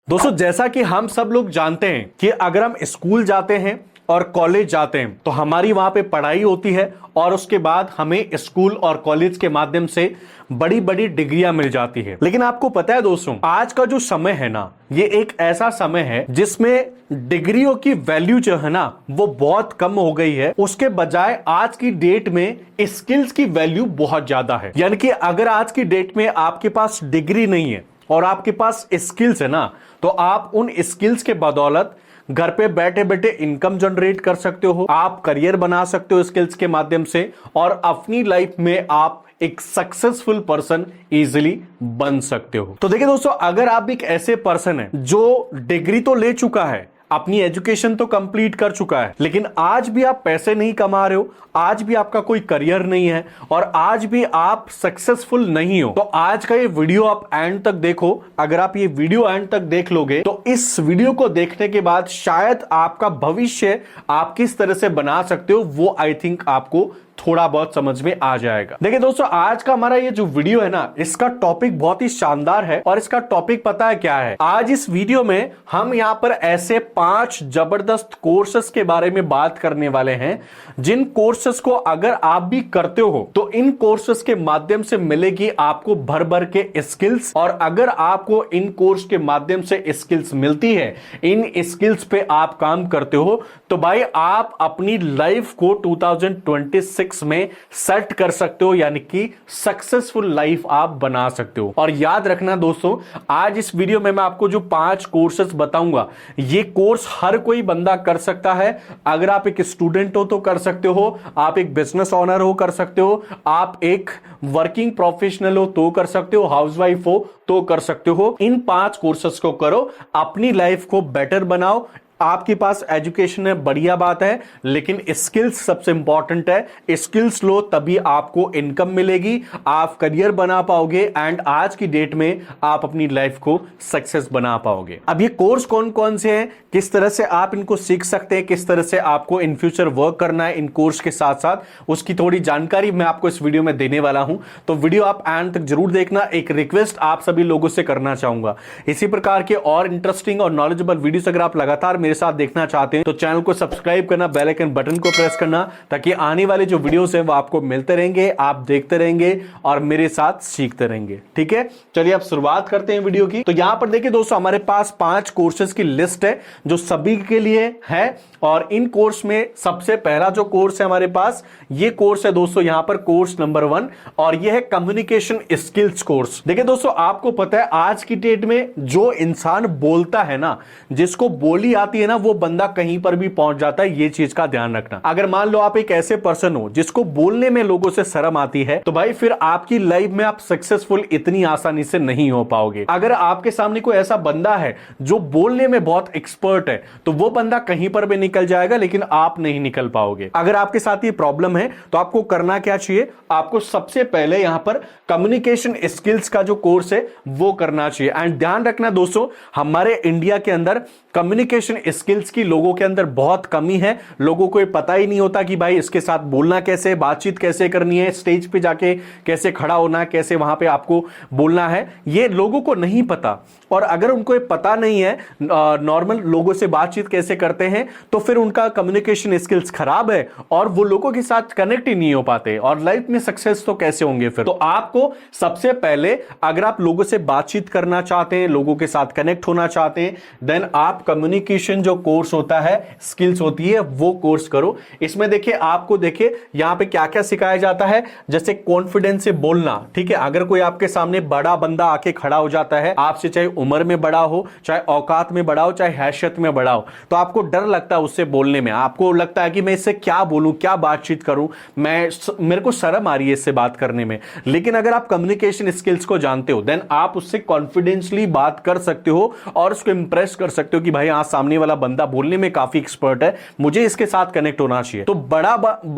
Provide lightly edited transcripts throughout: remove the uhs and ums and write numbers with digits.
दोस्तों, जैसा कि हम सब लोग जानते हैं कि अगर हम स्कूल जाते हैं और कॉलेज जाते हैं तो हमारी वहां पे पढ़ाई होती है और उसके बाद हमें स्कूल और कॉलेज के माध्यम से बड़ी बड़ी डिग्रियां मिल जाती है। लेकिन आपको पता है दोस्तों, आज का जो समय है ना, ये एक ऐसा समय है जिसमें डिग्रियों की वैल्यू जो है ना वो बहुत कम हो गई है। उसके बजाय आज की डेट में स्किल्स की वैल्यू बहुत ज्यादा है। यानी कि अगर आज की डेट में आपके पास डिग्री नहीं है और आपके पास स्किल्स है ना, तो आप उन स्किल्स के बदौलत घर पे बैठे बैठे इनकम जनरेट कर सकते हो, आप करियर बना सकते हो स्किल्स के माध्यम से, और अपनी लाइफ में आप एक सक्सेसफुल पर्सन इजीली बन सकते हो। तो देखिए दोस्तों, अगर आप एक ऐसे पर्सन है जो डिग्री तो ले चुका है, अपनी एजुकेशन तो कंप्लीट कर चुका है, लेकिन आज भी आप पैसे नहीं कमा रहे हो, आज भी आपका कोई करियर नहीं है और आज भी आप सक्सेसफुल नहीं हो, तो आज का ये वीडियो आप एंड तक देखो। अगर आप ये वीडियो एंड तक देख लोगे तो इस वीडियो को देखने के बाद शायद आपका भविष्य आप किस तरह से बना सकते हो वो आई थिंक आपको थोड़ा बहुत समझ में आ जाएगा। देखिए दोस्तों, आज का हमारा ये जो वीडियो है ना, इसका टॉपिक बहुत ही शानदार है। और इसका टॉपिक पता है क्या है? आज इस वीडियो में हम यहां पर ऐसे 5 जबरदस्त कोर्सेस के बारे में बात करने वाले हैं, जिन कोर्सेस को अगर आप भी करते हो तो इन कोर्सेस के माध्यम से मिलेगी आपको भर भर के स्किल्स। और अगर आपको इन कोर्स के माध्यम से स्किल्स मिलती है, इन स्किल्स पे आप काम करते हो, तो भाई आप अपनी लाइफ को 2026 में सेट कर सकते हो, यानी कि सक्सेसफुल लाइफ आप बना सकते हो। और याद रखना दोस्तों, आज इस वीडियो में मैं आपको जो 5 कोर्सेस बताऊंगा, ये कोर्स हर कोई बंदा कर सकता है। अगर आप एक स्टूडेंट हो तो कर सकते हो, आप एक बिजनेस ओनर हो कर सकते हो, आप एक वर्किंग प्रोफेशनल हो तो कर सकते हो, हाउसवाइफ हो तो कर सकते हो। इन 5 कोर्सेस को करो, अपनी लाइफ को बेटर बनाओ। आपके पास एजुकेशन है, बढ़िया बात है, लेकिन स्किल्स सबसे इंपॉर्टेंट है। स्किल्स लो तभी आपको इनकम मिलेगी, आप करियर बना पाओगे एंड आज की डेट में आप अपनी लाइफ को सक्सेस बना पाओगे। अब ये कोर्स कौन कौन से हैं, किस तरह से आप इनको सीख सकते हैं, किस तरह से आपको इन फ्यूचर वर्क करना है इन कोर्स के साथ साथ, उसकी थोड़ी जानकारी मैं आपको इस वीडियो में देने वाला हूं। तो वीडियो आप एंड तक जरूर देखना। एक रिक्वेस्ट आप सभी लोगों से करना चाहूंगा, इसी प्रकार के और इंटरेस्टिंग और नॉलेजेबल वीडियोस अगर आप लगातार मेरे साथ देखना चाहते हैं तो चैनल को सब्सक्राइब करना, बेल आइकन बटन को प्रेस करना, ताकि आने वाले जो वीडियोस हैं वो आपको मिलते रहेंगे, आप देखते रहेंगे और मेरे साथ सीखते रहेंगे। ठीक है, चलिए अब शुरुआत करते हैं वीडियो की। तो यहां पर देखिए दोस्तों, हमारे पास 5 कोर्सेज की लिस्ट है जो सभी के लिए है। और इन कोर्स में सबसे पहला जो कोर्स है हमारे पास, ये कोर्स है दोस्तों यहां पर कोर्स नंबर 1, और ये है कम्युनिकेशन स्किल्स कोर्स। देखिए दोस्तों, आपको पता है आज की डेट में जो इंसान बोलता है ना, जिसको बोली आती है ना, वो बंदा कहीं पर भी पहुंच जाता है। ये चीज का ध्यान रखना। अगर मान लो आप एक ऐसे पर्सन हो जिसको बोलने में लोगों से शर्म आती है, तो भाई फिर आपकी लाइफ में आप सक्सेसफुल इतनी आसानी से नहीं हो पाओगे। अगर आपके सामने कोई ऐसा बंदा है जो बोलने में बहुत एक्सपर्ट है, तो वो बंदा कहीं पर भी निकल जाएगा, लेकिन आप नहीं निकल पाओगे। अगर आपके साथ ये प्रॉब्लम है तो आपको करना क्या चाहिए? आपको सबसे पहले यहां पर कम्युनिकेशन स्किल्स का जो कोर्स है वो करना चाहिए। एंड ध्यान रखना दोस्तों, हमारे इंडिया के अंदर कम्युनिकेशन स्किल्स की लोगों के अंदर बहुत कमी है। लोगों को ये पता ही नहीं होता कि भाई इसके साथ बोलना कैसे, बातचीत कैसे करनी है, स्टेज पे जाके कैसे खड़ा होना है, कैसे वहां पे आपको बोलना है, ये लोगों को नहीं पता। और अगर उनको ये पता नहीं है नॉर्मल लोगों से बातचीत कैसे करते हैं, तो फिर उनका कम्युनिकेशन स्किल्स खराब है और वो लोगों के साथ कनेक्ट ही नहीं हो पाते और लाइफ में सक्सेस तो कैसे होंगे फिर। तो आपको सबसे पहले, अगर आप लोगों से बातचीत करना चाहते हैं, लोगों के साथ कनेक्ट होना चाहते हैं, देन आप कम्युनिकेशन जो कोर्स होता है, स्किल्स होती है, वो कोर्स करो। इसमें देखिए, आपको देखिए यहां पे क्या क्या सिखाया जाता है। जैसे कॉन्फिडेंस से बोलना, ठीक है। अगर कोई आपके सामने बड़ा बंदा आके खड़ा हो जाता है, आपसे चाहे उम्र में बड़ा हो, चाहे औकात में बड़ा हो, चाहे हैसियत में बड़ा हो, तो आपको डर लगता है उससे बोलने में। आपको लगता है कि मैं इससे क्या बोलूं, क्या बातचीत करूं, मेरे को शर्म आ रही है इससे बात करने में। लेकिन अगर आप कम्युनिकेशन स्किल्स को जानते हो, देन आप उससे कॉन्फिडेंसली बात कर सकते हो और उसको इंप्रेस कर सकते हो कि भाई हाँ, सामने वाला बंदा बोलने में काफी एक्सपर्ट है, मुझे इसके साथ कनेक्ट होना चाहिए। तो बड़ा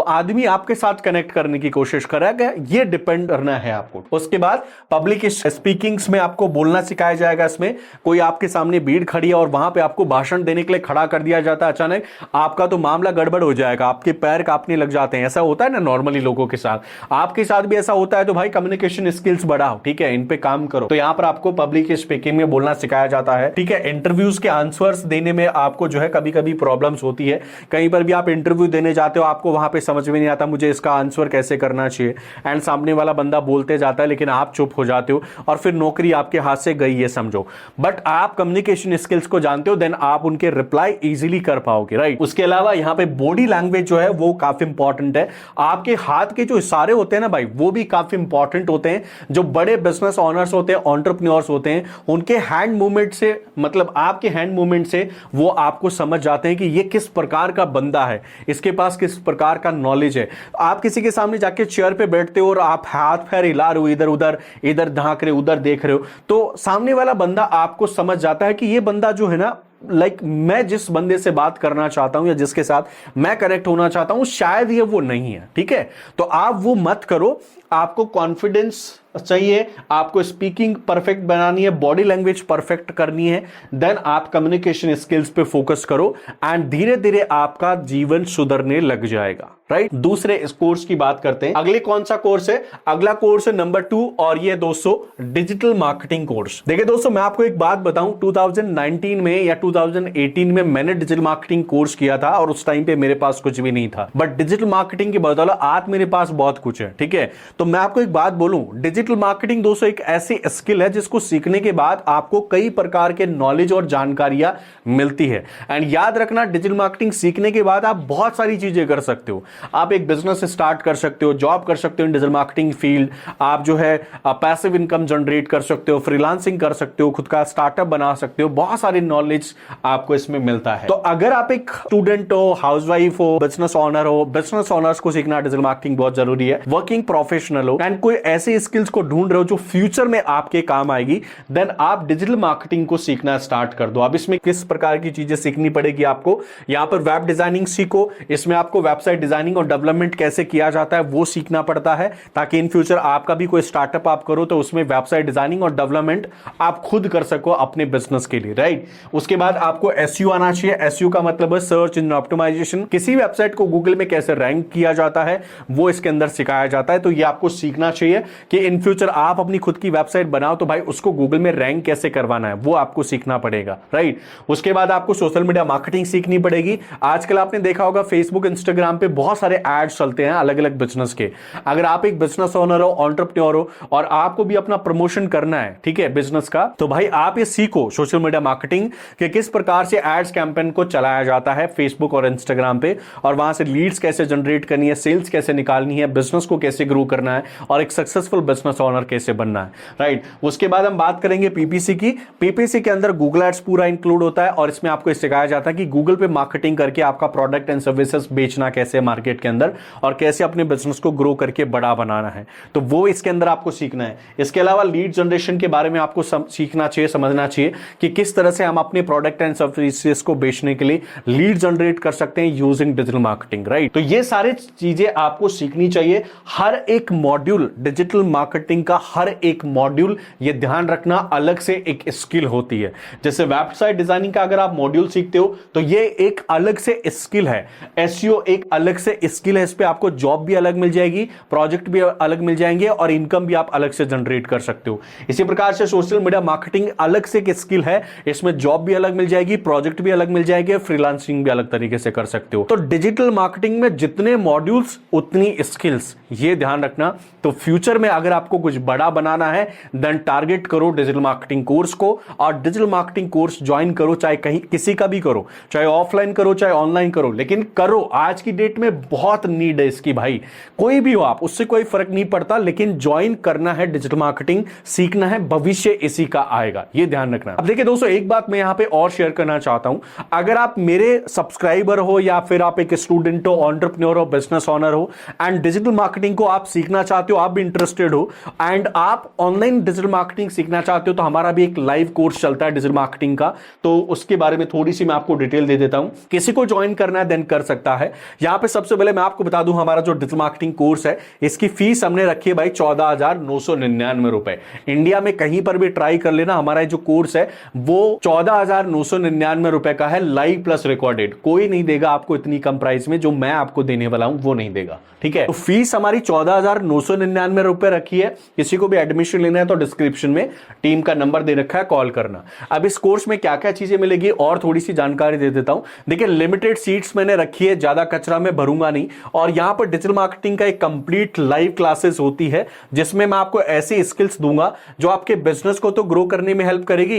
आदमी आपके साथ कनेक्ट करने की कोशिश करेगा, ये डिपेंड करना है आपको। उसके बाद पब्लिक स्पीकिंग्स में आपको बोलना सिखाया जाएगा। इसमें कोई आपके सामने भीड़ खड़ी है और वहां पे आपको भाषण देने के लिए खड़ा कर दिया जाता है अचानक, आपका तो मामला गड़बड़ हो जाएगा, आपके पैर कांपने लग जाते हैं। ऐसा होता है ना नॉर्मली लोगों के साथ, आपके साथ भी ऐसा होता है। तो भाई कम्युनिकेशन स्किल्स बढ़ाओ, ठीक है, इन पे काम करो। तो यहां पर आपको पब्लिक स्पीकिंग में बोलना सिखाया जाता है, ठीक है। इंटरव्यूज के आंसर्स देने में आपको जो है कभी कभी प्रॉब्लम्स होती है। कहीं पर भी आप इंटरव्यू देने जाते हो, आपको वहां पे समझ में नहीं आता मुझे इसका आंसर कैसे करना चाहिए, एंड सामने वाला बंदा बोलते जाता है लेकिन आप चुप हो जाते हो और फिर नौकरी आपके हाथ से गई है समझो। बट आप कम्युनिकेशन स्किल्स को जानते हो, देन आप उनके रिप्लाई इजीली कर पाओगे, राइट। उसके अलावा यहां पे बॉडी लैंग्वेज जो है वो काफी इंपॉर्टेंट है। आपके हाथ के जो इशारे होते हैं ना भाई, वो भी काफी इंपॉर्टेंट होते हैं। जो बड़े बिजनेस ओनर्स होते हैं, एंटरप्रेन्योर्स होते हैं, उनके हैंड मूवमेंट से, मतलब आपके हैंड मूवमेंट से वो आपको समझ जाते हैं कि ये किस प्रकार का बंदा है, इसके पास किस प्रकार का नॉलेज है। आप किसी के सामने जाके चेयर पे बैठते हो और आप हाथ पैर हिला रहे हो, इधर उधर, इधर झांक रहे हो, उधर देख रहे हो, तो सामने वाला बंदा आपको समझ जाता है कि ये बंदा जो है ना, लाइक मैं जिस बंदे से बात करना चाहता हूं या जिसके साथ मैं कनेक्ट होना चाहता हूं, शायद ये वो नहीं है, ठीक है। तो आप वो मत करो, आपको कॉन्फिडेंस चाहिए, आपको स्पीकिंग परफेक्ट बनानी है, बॉडी लैंग्वेज परफेक्ट करनी है, देन आप कम्युनिकेशन स्किल्स पे फोकस करो एंड धीरे धीरे आपका जीवन सुधरने लग जाएगा, राइट। दूसरे इस कोर्स की बात करते हैं। अगले कौन सा कोर्स है? अगला कोर्स है नंबर 2 और ये दोस्तों डिजिटल मार्केटिंग कोर्स। देखिए दोस्तों, मैं आपको एक बात बताऊं, 2019 में या 2018 में मैंने डिजिटल मार्केटिंग कोर्स किया था और उस टाइम पे मेरे पास कुछ भी नहीं था, बट डिजिटल मार्केटिंग की बदौलत आज मेरे पास बहुत कुछ है, ठीक है। तो मैं आपको एक बात बोलूं, डिजिटल मार्केटिंग दोस्तों एक ऐसी स्किल है जिसको सीखने के बाद आपको कई प्रकार के नॉलेज और जानकारियां मिलती है। एंड याद रखना, डिजिटल मार्केटिंग सीखने के बाद आप बहुत सारी चीजें कर सकते हो। आप एक बिजनेस स्टार्ट कर सकते हो, जॉब कर सकते हो इन डिजिटल मार्केटिंग फील्ड, आप जो है पैसिव इनकम जनरेट कर सकते हो, फ्रीलांसिंग कर सकते हो, खुद का स्टार्टअप बना सकते हो, बहुत सारी नॉलेज आपको इसमें मिलता है। तो अगर आप एक स्टूडेंट हो, हाउसवाइफ हो, बिजनेस ओनर हो, बिजनेस ओनर्स को सीखना डिजिटल मार्केटिंग बहुत जरूरी है, वर्किंग प्रोफेशनल हो एंड कोई ऐसे स्किल्स को ढूंढ रहे हो जो फ्यूचर में आपके काम आएगी, देन आप डिजिटल मार्केटिंग को सीखना स्टार्ट कर दो। अब इसमें किस प्रकार की चीजें सीखनी पड़ेगी आपको? यहां पर वेब डिजाइनिंग सीखो, इसमें आपको वेबसाइट डिजाइनिंग और डेवलपमेंट कैसे किया जाता है वो सीखना पड़ता है, ताकि इन फ्यूचर आपका भी कोई स्टार्टअप आप करो तो उसमें वेबसाइट डिजाइनिंग और डेवलपमेंट आप खुद कर सको अपने बिजनेस के लिए, राइट। उसके बाद आपको एसईओ आना चाहिए। एसईओ का मतलब है सर्च इंजन ऑप्टिमाइजेशन। किसी वेबसाइट को गूगल में कैसे रैंक किया जाता है वो इसके अंदर सिखाया जाता है। तो ये आपको सीखना चाहिए कि इन फ्यूचर आप अपनी खुद की वेबसाइट बनाओ तो भाई उसको गूगल में रैंक कैसे करवाना है वो आपको सीखना पड़ेगा, राइट। उसके बाद आपको सोशल मीडिया मार्केटिंग सीखनी पड़ेगी। आजकल आपने देखा होगा फेसबुक, इंस्टाग्राम पे बहुत सारे एड्स चलते हैं अलग अलग बिजनेस के। अगर आप एक बिजनेस ओनर हो, एंटरप्रेन्योर हो और आपको भी अपना प्रमोशन करना है, ठीक है, बिजनेस का, तो भाई आप ये सीखो सोशल मीडिया मार्केटिंग कि किस प्रकार से एड्स कैंपेन को चलाया जाता है फेसबुक और इंस्टाग्राम पे, और वहां से लीड्स कैसे जनरेट करनी है, सेल्स कैसे निकालनी है, बिजनेस को कैसे ग्रो करना है और एक सक्सेसफुल बिजनेस ओनर कैसे बनना है, राइट। उसके बाद हम बात करेंगे पीपीसी की। पीपीसी के अंदर गूगल एड्स पूरा इंक्लूड होता है और इसमें आपको सिखाया जाता है कि गूगल पे मार्केटिंग करके आपका प्रोडक्ट एंड सर्विसेज बेचना कैसे मार्केट के अंदर और कैसे अपने बिजनेस को ग्रो करके बड़ा बनाना है, तो वो इसके अंदर आपको सीखना है। इसके अलावा लीड जनरेशन के बारे में आपको सीखना चाहिए, समझना चाहिए कि किस तरह से हम अपने प्रोडक्ट एंड सर्विसेज को बेचने के लिए लीड जनरेट कर सकते हैं यूजिंग डिजिटल मार्केटिंग, राइट। तो ये सारे चीजें आपको सीखनी चाहिए। हर एक मॉड्यूल डिजिटल मार्केटिंग का, हर एक मॉड्यूल, ये ध्यान रखना, अलग से एक स्किल होती है। जैसे वेबसाइट डिजाइनिंग का अगर आप मॉड्यूल सीखते हो तो ये एक अलग से स्किल है। एसईओ एक अलग से स्किल है, इस पे आपको जॉब भी अलग मिल जाएगी, प्रोजेक्ट भी अलग मिल जाएंगे और इनकम भी आप अलग से जनरेट कर सकते हो। इसी प्रकार से सोशल मीडिया मार्केटिंग अलग से एक स्किल है, इसमें जॉब भी अलग मिल जाएगी, प्रोजेक्ट भी अलग मिल जाएंगे, फ्रीलांसिंग भी अलग तरीके से कर सकते हो। तो डिजिटल मार्केटिंग में जितने मॉड्यूल्स उतनी स्किल्स, ये ध्यान रखना। तो फ्यूचर में अगर आपको कुछ बड़ा बनाना है देन टारगेट करो डिजिटल मार्केटिंग कोर्स को और डिजिटल मार्केटिंग कोर्स ज्वाइन करो, चाहे कहीं किसी का भी करो, चाहे ऑफलाइन करो चाहे ऑनलाइन करो, लेकिन करो। आज की डेट में बहुत नीड है इसकी भाई, कोई भी हो आप, उससे कोई फर्क नहीं पड़ता, लेकिन ज्वाइन करना है डिजिटल मार्केटिंग, सीखना है, भविष्य इसी का आएगा, ये ध्यान रखना। अब देखिए दोस्तों, एक बात मैं यहां पे और शेयर करना चाहता हूं। अगर आप मेरे सब्सक्राइबर हो या फिर आप एक स्टूडेंट हो, एंटरप्रेन्योर हो, बिजनेस ओनर हो एंड डिजिटल मार्केटिंग को आप सीखना चाहते हो, आप भी इंटरेस्टेड हो, एंड आप ऑनलाइन डिजिटल मार्केटिंग सीखना चाहते हो तो हमारा भी एक लाइव कोर्स चलता है डिजिटल मार्केटिंग का, तो उसके बारे में थोड़ी सी मैं आपको डिटेल दे देता हूं। किसी को ज्वाइन करना है देन कर सकता है। यहां पे सबसे पहले मैं आपको बता दूं, हमारा जो डिजिटल मार्केटिंग कोर्स है इसकी फीस हमने रखी है भाई 14,999 रुपए। इंडिया में कहीं पर भी ट्राई कर लेना, हमारा जो कोर्स है वो 14,999 रुपए का है, लाइव प्लस रिकॉर्डेड। कोई नहीं देगा आपको इतनी कम प्राइस में, जो मैं आपको देने वाला हूं वो नहीं देगा, ठीक है। तो फीस हमारी 14,999 रुपए रखी है। किसी को भी एडमिशन लेना है तो डिस्क्रिप्शन में टीम का नंबर दे रखा है, कॉल करना। अब इस कोर्स में क्या क्या चीजें मिलेगी और थोड़ी सी जानकारी दे देता हूं। देखिए लिमिटेड सीट्स मैंने रखी है, ज्यादा कचरा मैं भरूंगा नहीं, और यहां पर डिजिटल मार्केटिंग का एक कंप्लीट लाइव क्लासेस होती है जिसमें मैं आपको ऐसी स्किल्स दूंगा जो आपके बिजनेस को तो ग्रो करने में हेल्प करेगी,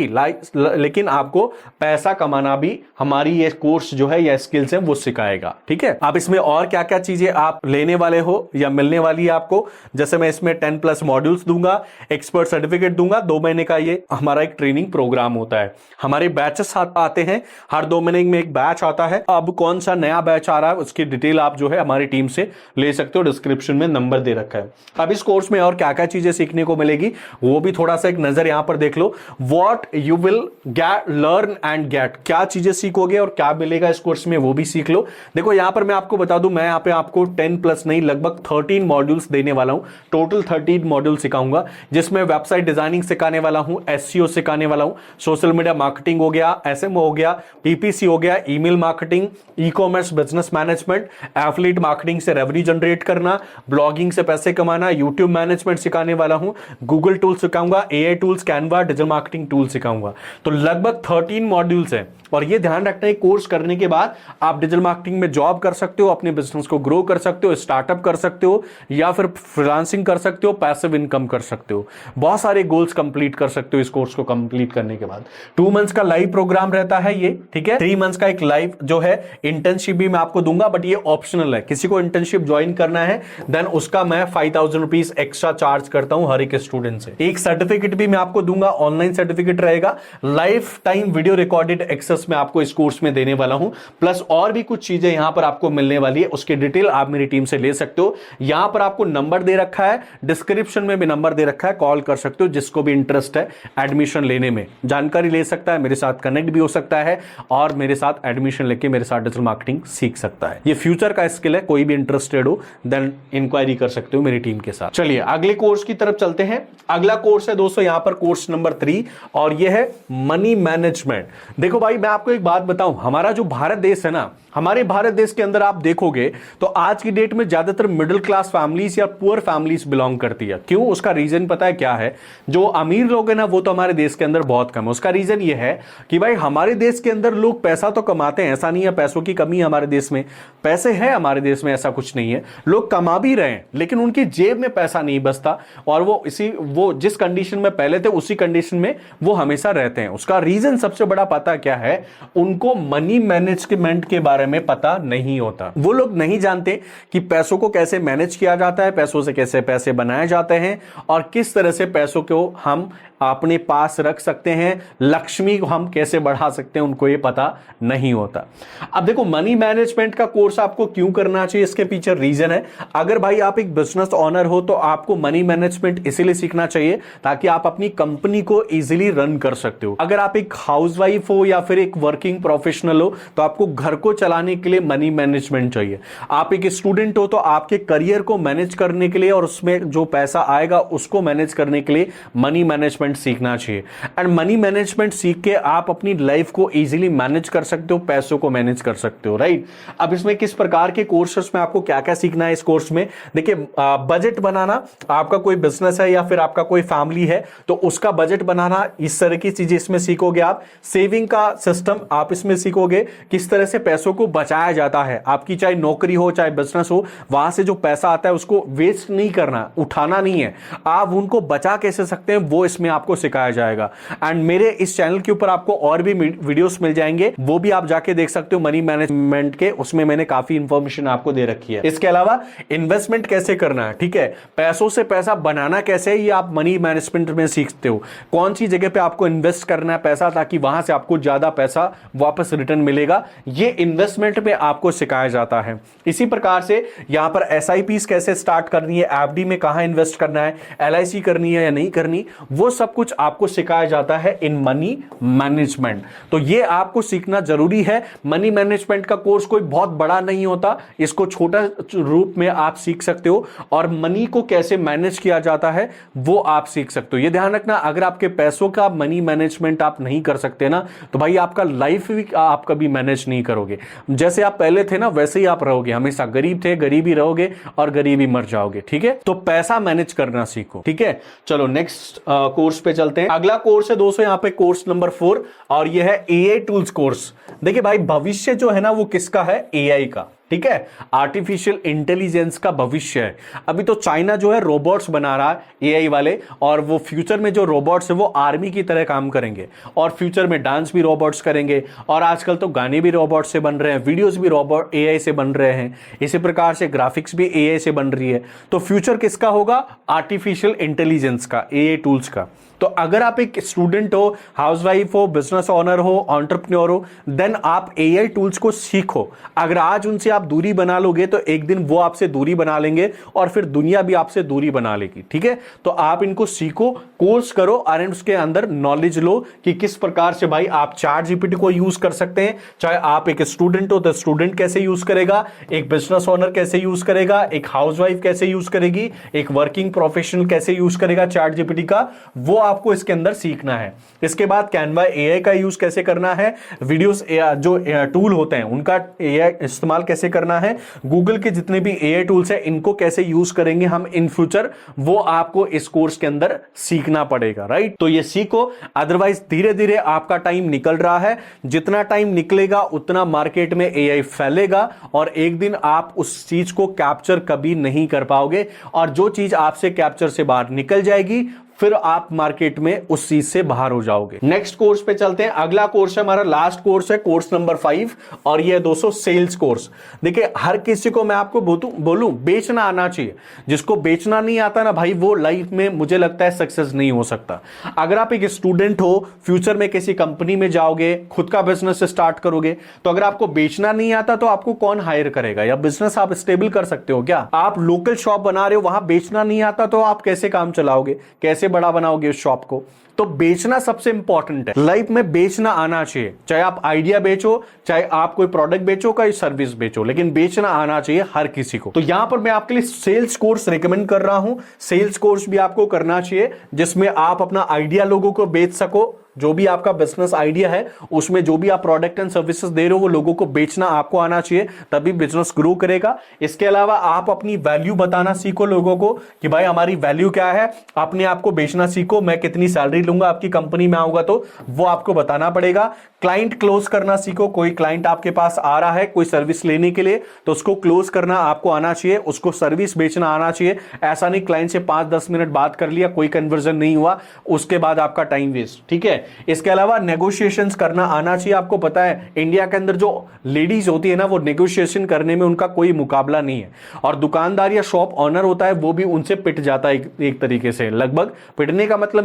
लेकिन आपको पैसा कमाना भी हमारी ये कोर्स जो है या स्किल्स है वो सिखाएगा, ठीक है। अब इसमें और क्या क्या चीजें आप लेने वाले हो या मिलने वाली है आपको, जैसे मैं इसमें 10+ मॉड्यूल्स दूंगा, एक्सपर्ट सर्टिफिकेट दूंगा, 2 महीने का ये हमारा एक ट्रेनिंग प्रोग्राम होता है। हमारे बैचेस आते हैं, हर 2 महीने में एक बैच आता है। अब कौन सा नया बैच आ रहा है उसकी डिटेल आप जो है हमारी टीम से ले सकते हो, डिस्क्रिप्शन में नंबर दे रखा है। अब इस कोर्स में और क्या क्या चीजें सीखने को मिलेगी वो भी थोड़ा सा एक नजर यहां पर देख लो। What you will learn and get, क्या चीजें सीखोगे और क्या मिलेगा इस कोर्स में वो भी सीख लो। देखो यहां पर मैं आपको बता दूं, मैं यहां पे आपको 10+ नहीं लगभग 13 मॉड्यूल्स देने वाला हूं। टोटल 13 मॉड्यूल सिखाऊंगा, जिसमें वेबसाइट डिजाइनिंग सिखाने वाला हूं, एसईओ सिखाने वाला हूं, सोशल मीडिया मार्केटिंग हो गया, एसएमओ हो गया, पीपीसी हो गया, email marketing, e commerce business management, affiliate marketing से रेवेन्यू जनरेट करना, ब्लॉगिंग से पैसे कमाना, यूट्यूब मैनेजमेंट सिखाने वाला हूं, गूगल टूल सिखाऊंगा, AI tools, Canva, digital marketing tool सिखाऊंगा। तो लगभग 13 मॉड्यूल्स हैं। और ये ध्यान रखना है, कोर्स करने के बाद आप डिजिटल मार्केटिंग में जॉब कर सकते हो, अपने बिजनेस को ग्रो कर सकते हो, स्टार्टअप कर सकते हो, या फिर फ्रीलांसिंग कर सकते हो, पैसिव इनकम कर सकते हो। बहुत सारे गोल्स कंप्लीट कर सकते हो इस कोर्स को कंप्लीट करने के बाद। 2 मंथ्स का लाइव प्रोग्राम रहता है ये, ठीक है। 3 मंथ्स का एक लाइव जो है इंटर्नशिप भी मैं आपको दूंगा, बट ये ऑप्शनल है। किसी को इंटर्नशिप ज्वाइन करना है देन उसका मैं 5,000 रुपीज एक्स्ट्रा चार्ज करता हूं हर एक स्टूडेंट से। एक सर्टिफिकेट भी मैं आपको दूंगा, ऑनलाइन सर्टिफिकेट रहेगा, lifetime video recorded access में आपको इस कोर्स में देने वाला हूं। प्लस और भी कुछ चीजें यहां पर आपको मिलने वाली है, उसकी डिटेल आप मेरी टीम से ले सकते हो। यहां पर आपको नंबर दे रखा है, डिस्क्रिप्शन में भी नंबर दे रखा है, कॉल कर सकते हो। जिसको भी इंटरेस्ट है एडमिशन लेने में, जानकारी ले सकता है, मेरे साथ कनेक्ट भी हो सकता है और मेरे साथ एडमिशन लेके मेरे साथ डिजिटल मार्केटिंग सीख सकता है। ये फ्यूचर का स्किल है, कोई भी इंटरेस्टेड हो देन इंक्वायरी कर सकते हो मेरी टीम के साथ। चलिए अगले कोर्स की तरफ चलते हैं। अगला कोर्स है दोस्तों यहां पर कोर्स नंबर 3 और यह है मनी मैनेजमेंट। देखो भाई मैं आपको एक बात बताऊं, हमारा जो भारत देश है ना, हमारे भारत देश के अंदर आप देखोगे तो आज की डेट में ज्यादातर मिडिल क्लास फैमिलीज या पुअर फैमिलीज बिलोंग करती है। क्यों? उसका रीजन पता है क्या है? जो अमीर लोग हैं ना वो तो हमारे देश के अंदर बहुत कम है। उसका रीजन ये है कि भाई हमारे देश के अंदर लोग पैसा तो कमाते हैं, ऐसा नहीं है पैसों की कमी है हमारे देश में, पैसे है हमारे देश में, ऐसा कुछ नहीं है। लोग कमा भी रहे हैं लेकिन उनकी जेब में पैसा नहीं बचता और वो जिस कंडीशन में पहले थे उसी कंडीशन में वो हमेशा रहते हैं। उसका रीजन सबसे बड़ा पता क्या है? उनको मनी मैनेजमेंट के बारे में पता नहीं होता। वो लोग नहीं जानते कि पैसों को कैसे मैनेज किया जाता है, पैसों से कैसे पैसे बनाए जाते हैं और किस तरह से पैसों को हम अपने पास रख सकते हैं, लक्ष्मी को हम कैसे बढ़ा सकते हैं, उनको ये पता नहीं होता। अब देखो मनी मैनेजमेंट का कोर्स आपको क्यों करना चाहिए, इसके पीछे रीजन है। अगर भाई आप एक बिजनेस ओनर हो तो आपको मनी मैनेजमेंट इसीलिए सीखना चाहिए ताकि आप अपनी कंपनी को इजीली रन कर सकते हो। अगर आप एक हाउसवाइफ हो या फिर एक वर्किंग प्रोफेशनल हो तो आपको घर को चलाने के लिए मनी मैनेजमेंट चाहिए। आप एक स्टूडेंट हो तो आपके करियर को मैनेज करने के लिए और उसमें जो पैसा आएगा उसको मैनेज करने के लिए मनी मैनेजमेंट सीखना चाहिए। एंड मनी मैनेजमेंट सीख के आप अपनी लाइफ को इजीली मैनेज कर सकते हो, पैसों को मैनेज कर सकते हो, राइट। अब इसमें किस प्रकार के कोर्सेस में आपको क्या क्या सीखना है इस कोर्स में? देखिए बजट बनाना, आपका कोई बिजनेस है या फिर आपका कोई फैमिली है तो उसका बजट बनाना, इस तरह की चीजें इसमें सीखोगे आप। सेविंग का सिस्टम आप इसमें सीखोगे, किस तरह से पैसों को बचाया जाता है। आपकी चाहे नौकरी हो चाहे बिजनेस हो, वहां से जो पैसा आता है उसको वेस्ट नहीं करना, उठाना नहीं है, आप उनको बचा कैसे सकते हैं वो इसमें आपको सिखाया जाएगा। एंड मेरे इस चैनल के ऊपर आपको और भी वीडियोस मिल जाएंगे, वो भी आप जाके देख सकते हो मनी मैनेजमेंट के, उसमें मैंने काफी इंफॉर्मेशन आपको दे रखी है। इसके अलावा इन्वेस्टमेंट कैसे करना है, ठीक है, पैसों से पैसा बनाना कैसे है, ये आप मनी मैनेजमेंट में सीखते हो। कौन सी जगह पे आपको इन्वेस्ट करना है पैसा, ताकि वहां से आपको ज्यादा पैसा वापस रिटर्न मिलेगा, ये इन्वेस्टमेंट में आपको सिखाया जाता है। इसी प्रकार से यहां पर एसआईपी कैसे स्टार्ट करनी है, एफडी में कहां इन्वेस्ट करना है, एलआईसी करनी है या नहीं करनी, वो सब कुछ आपको सिखाया जाता है इन मनी मैनेजमेंट। तो ये आपको सीखना जरूरी है। मनी मैनेजमेंट का कोर्स कोई बहुत बड़ा नहीं होता, इसको छोटा रूप में आप सीख सकते हो, और मनी को कैसे मैनेज किया जाता है वो आप सीख सकते हो। ये ध्यान रखना, अगर आपके पैसों का मनी मैनेजमेंट आप नहीं कर सकते ना, तो भाई आपका लाइफ भी आप कभी मैनेज नहीं करोगे। जैसे आप पहले थे ना, वैसे ही आप रहोगे, हमेशा गरीब थे, गरीब ही रहोगे और गरीब ही मर जाओगे। ठीक है, तो पैसा मैनेज करना सीखो। ठीक है, चलो नेक्स्ट कोर्स पे चलते हैं। अगला कोर्स है दोस्तों यहाँ पे कोर्स नंबर 4, और यह है एआई टूल्स कोर्स। देखिए भाई, भविष्य जो है ना वो किसका है, एआई का। ठीक है, आर्टिफिशियल इंटेलिजेंस का भविष्य है। अभी तो चाइना जो है रोबोट्स बना रहा है एआई वाले, और वो फ्यूचर में जो रोबोट्स है वो आर्मी की तरह काम करेंगे, और फ्यूचर में डांस भी रोबोट्स करेंगे, और आजकल तो गाने भी रोबोट से बन रहे हैं, वीडियोस भी रोबोट एआई से बन रहे हैं, इसी प्रकार से ग्राफिक्स भी एआई से बन रही है। तो फ्यूचर किसका होगा, आर्टिफिशियल इंटेलिजेंस का, एआई टूल्स का। तो अगर आप एक स्टूडेंट हो, हाउसवाइफ हो, बिजनेस ओनर हो, एंटरप्रेन्योर हो, देन आप एआई टूल्स को सीखो। अगर आज उनसे आप दूरी बना लोगे तो एक दिन वो आपसे दूरी बना लेंगे, और फिर दुनिया भी आपसे दूरी बना लेगी। ठीक है, तो आप इनको सीखो, कोर्स करो, और उसके अंदर नॉलेज लो कि किस प्रकार से भाई आप चैट जीपीटी को यूज कर सकते हैं। चाहे आप एक स्टूडेंट हो तो स्टूडेंट कैसे यूज करेगा, एक बिजनेस ओनर कैसे यूज करेगा, एक हाउसवाइफ कैसे यूज करेगी, एक वर्किंग प्रोफेशनल कैसे यूज करेगा चैट जीपीटी का, वो आपको इसके अंदर सीखना है। इसके बाद कैनवा एआई का यूज कैसे करना है, वीडियोस जो टूल होते हैं उनका एआई इस्तेमाल कैसे करना है, गूगल के जितने भी एआई टूल्स हैं इनको कैसे यूज करेंगे हम इन फ्यूचर, वो आपको इस कोर्स के अंदर सीखना पड़ेगा। राइट, तो ये सीखो, अदरवाइज धीरे धीरे आपका टाइम निकल रहा है, जितना टाइम निकलेगा उतना मार्केट में एआई फैलेगा, और एक दिन आप उस चीज को कैप्चर कभी नहीं कर पाओगे, और जो चीज आपसे कैप्चर से बाहर निकल जाएगी फिर आप मार्केट में उस चीज से बाहर हो जाओगे। नेक्स्ट कोर्स पे चलते हैं। अगला कोर्स है हमारा, लास्ट कोर्स है, कोर्स नंबर 5, और ये है दोस्तों सेल्स कोर्स। देखिए, हर किसी को मैं आपको बोलूं बेचना आना चाहिए। जिसको बेचना नहीं आता ना भाई, वो लाइफ में मुझे लगता है सक्सेस नहीं हो सकता। अगर आप एक स्टूडेंट हो, फ्यूचर में किसी कंपनी में जाओगे, खुद का बिजनेस स्टार्ट करोगे, तो अगर आपको बेचना नहीं आता तो आपको कौन हायर करेगा, या बिजनेस आप स्टेबल कर सकते हो क्या? आप लोकल शॉप बना रहे हो, वहां बेचना नहीं आता तो आप कैसे काम चलाओगे, कैसे बड़ा बनाओगे उस शॉप को? तो बेचना सबसे इंपॉर्टेंट है लाइफ में, बेचना आना चाहिए। चाहे आप आइडिया बेचो, चाहे आप कोई प्रोडक्ट बेचो, कोई सर्विस बेचो, लेकिन बेचना आना चाहिए हर किसी को। तो यहां पर मैं आपके लिए सेल्स कोर्स रेकमेंड कर रहा हूं। सेल्स कोर्स भी आपको करना चाहिए, जिसमें आप अपना आइडिया लोगों को बेच सको। जो भी आपका बिजनेस आइडिया है, उसमें जो भी आप प्रोडक्ट एंड सर्विसेज दे रहे हो वो लोगों को बेचना आपको आना चाहिए, तभी बिजनेस ग्रो करेगा। इसके अलावा आप अपनी वैल्यू बताना सीखो लोगों को कि भाई हमारी वैल्यू क्या है, अपने आप को बेचना सीखो। मैं कितनी सैलरी लूंगा आपकी कंपनी में आऊंगा तो वो आपको बताना पड़ेगा। क्लाइंट क्लोज करना सीखो। कोई क्लाइंट आपके पास आ रहा है कोई सर्विस लेने के लिए, तो उसको क्लोज करना आपको आना चाहिए, उसको सर्विस बेचना आना चाहिए। ऐसा नहीं क्लाइंट से 5-10 मिनट बात कर लिया, कोई कन्वर्जन नहीं हुआ, उसके बाद आपका टाइम वेस्ट। ठीक है, इसके अलावा नेगोशिएशंस करना आना चाहिए। आपको पता है इंडिया के अंदर जो लेडीज होती है ना, वो नेगोशिएशन करने में उनका कोई मुकाबला नहीं है, और दुकानदार या शॉप ऑनर होता है वो भी उनसे पिट जाता है एक तरीके से। लगभग पिटने का मतलब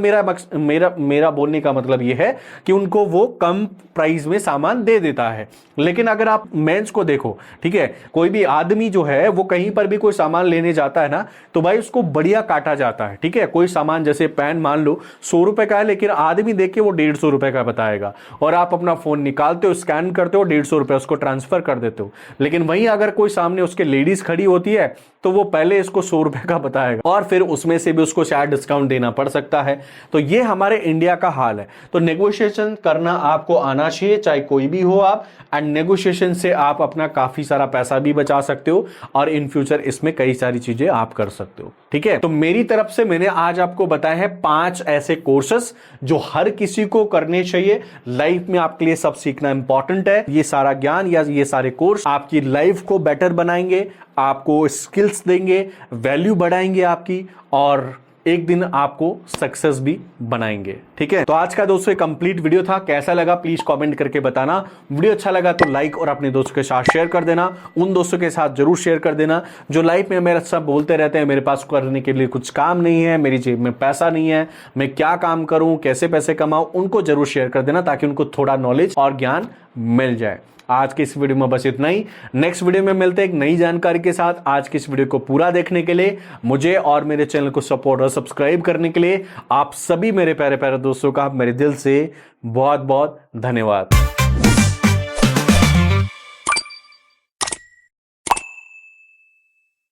मेरा बोलने का मतलब यह है कि उनको वो कम प्राइस में सामान दे देता है। लेकिन अगर आप मेंस को देखो, ठीक है, कोई भी आदमी जो है वो कहीं पर भी कोई सामान लेने जाता है ना, तो भाई उसको बढ़िया काटा जाता है। ठीक है, कोई सामान जैसे पेन मान लो 100 रुपए का है, लेकिन आदमी देख के वो 150 रुपए का बताएगा, और आप अपना फोन निकालते हो, स्कैन करते हो, 150 रुपए उसको ट्रांसफर कर देते हो। लेकिन वहीं अगर कोई सामने उसके लेडीज खड़ी होती है तो वो पहले इसको 100 रुपए का बताएगा, और फिर उसमें से भी उसको शायद डिस्काउंट देना पड़ सकता है। तो ये हमारे इंडिया का हाल है। तो नेगोशिएशन करना आपको आना चाहिए, चाहे कोई भी हो आप, एंड नेगोशिएशन से आप अपना काफी सारा पैसा भी बचा सकते हो, और इन फ्यूचर इसमें कई सारी चीजें आप कर सकते हो। ठीक है, तो मेरी तरफ से मैंने आज आपको बताया है 5 ऐसे कोर्सेस जो हर किसी को करने चाहिए। लाइफ में आपके लिए सब सीखना इंपॉर्टेंट है। ये सारा ज्ञान या ये सारे कोर्स आपकी लाइफ को बेटर बनाएंगे, आपको स्किल्स देंगे, वैल्यू बढ़ाएंगे आपकी, और एक दिन आपको सक्सेस भी बनाएंगे। ठीक है, तो आज का दोस्तों कंप्लीट वीडियो था। कैसा लगा प्लीज कमेंट करके बताना। वीडियो अच्छा लगा तो लाइक और अपने दोस्तों के साथ शेयर कर देना। उन दोस्तों के साथ जरूर शेयर कर देना जो लाइफ में मेरा सब बोलते रहते हैं मेरे पास करने के लिए कुछ काम नहीं है, मेरी जेब में पैसा नहीं है, मैं क्या काम करूं, कैसे पैसे कमाऊं। उनको जरूर शेयर कर देना ताकि उनको थोड़ा नॉलेज और ज्ञान मिल जाए। आज की इस वीडियो में बस इतना ही। नेक्स्ट वीडियो में मिलते हैं एक नई जानकारी के साथ। आज की इस वीडियो को पूरा देखने के लिए, मुझे और मेरे चैनल को सपोर्ट और सब्सक्राइब करने के लिए आप सभी मेरे प्यारे प्यारे दोस्तों का मेरे दिल से बहुत बहुत धन्यवाद।